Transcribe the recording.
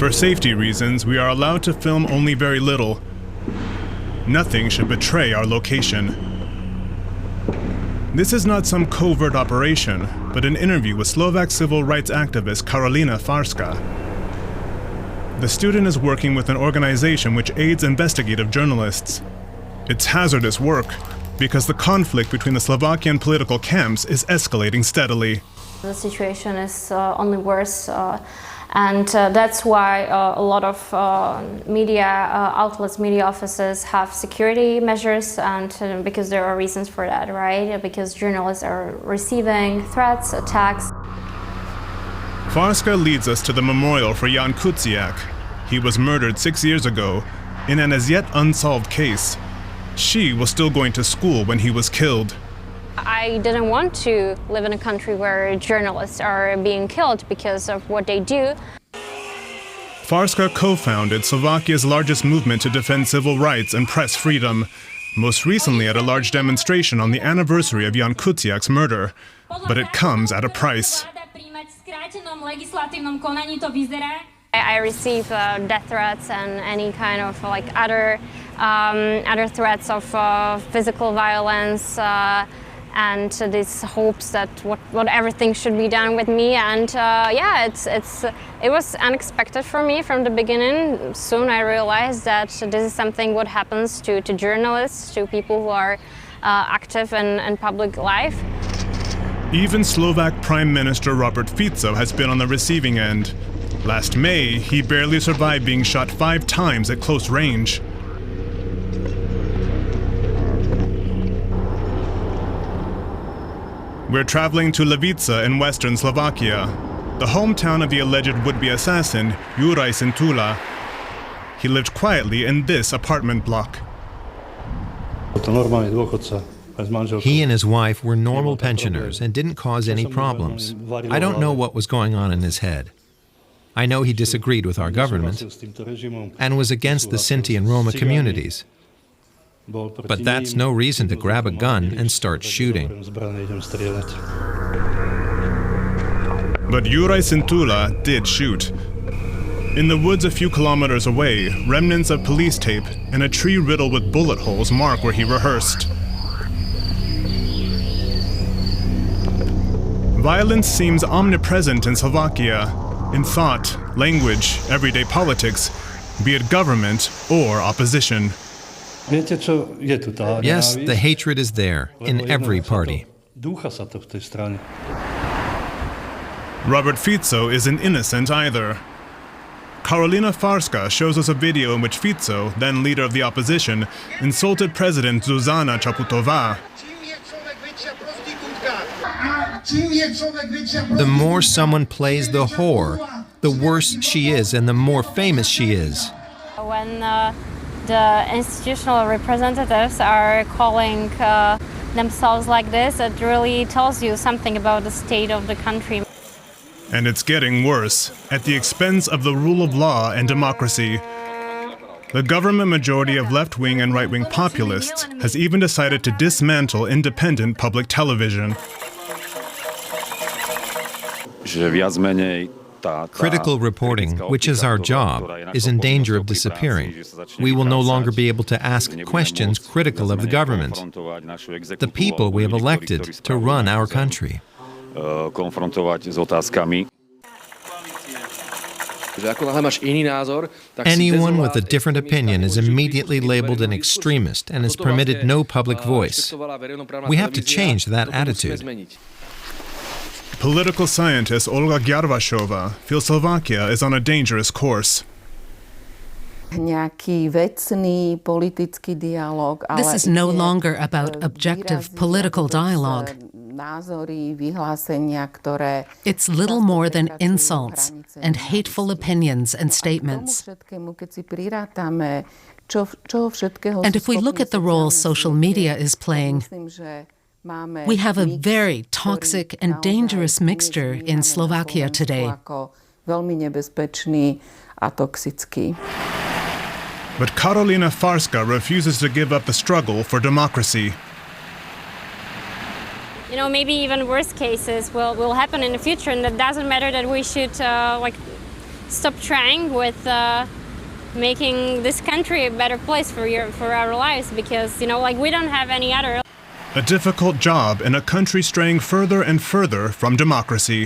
For safety reasons, we are allowed to film only very little. Nothing should betray our location. This is not some covert operation, but an interview with Slovak civil rights activist Karolina Farska. The student is working with an organization which aids investigative journalists. It's hazardous work, because the conflict between the Slovakian political camps is escalating steadily. The situation is only worse, and that's why a lot of media outlets, media offices have security measures, and because there are reasons for that, right? Because journalists are receiving threats, attacks. Farska leads us to the memorial for Jan Kuciak. He was murdered 6 years ago in an as yet unsolved case. She was still going to school when he was killed. I didn't want to live in a country where journalists are being killed because of what they do. Farska co-founded Slovakia's largest movement to defend civil rights and press freedom, most recently at a large demonstration on the anniversary of Jan Kuciak's murder. But it comes at a price. I receive death threats and any kind of other threats of physical violence, and these hopes that what everything should be done with me. And yeah, it was unexpected for me from the beginning. Soon I realized that this is something what happens to journalists, to people who are active in public life. Even Slovak Prime Minister Robert Fico has been on the receiving end. Last May, he barely survived being shot 5 times at close range. We're traveling to Levice in western Slovakia, the hometown of the alleged would-be assassin, Juraj Sintula. He lived quietly in this apartment block. He and his wife were normal pensioners and didn't cause any problems. I don't know what was going on in his head. I know he disagreed with our government and was against the Sinti and Roma communities. But that's no reason to grab a gun and start shooting. But Juraj Sintula did shoot. In the woods a few kilometers away, remnants of police tape and a tree riddled with bullet holes mark where he rehearsed. Violence seems omnipresent in Slovakia, in thought, language, everyday politics, be it government or opposition. Yes, the hatred is there, in every party. Robert Fico isn't innocent either. Karolina Farska shows us a video in which Fico, then leader of the opposition, insulted President Zuzana Čaputová. The more someone plays the whore, the worse she is and the more famous she is. When the institutional representatives are calling themselves like this, it really tells you something about the state of the country. And it's getting worse, at the expense of the rule of law and democracy. The government majority of left-wing and right-wing populists has even decided to dismantle independent public television. Critical reporting, which is our job, is in danger of disappearing. We will no longer be able to ask questions critical of the government, the people we have elected to run our country. Anyone with a different opinion is immediately labeled an extremist and is permitted no public voice. We have to change that attitude. Political scientist Olga Gyarvashova feels Slovakia is on a dangerous course. This is no longer about objective political dialogue. It's little more than insults and hateful opinions and statements. And if we look at the role social media is playing, we have a very toxic and dangerous mixture in Slovakia today. But Karolina Farska refuses to give up the struggle for democracy. You know, maybe even worse cases will happen in the future, and it doesn't matter that we should stop trying with making this country a better place for our lives, because like we don't have any other. A difficult job in a country straying further and further from democracy.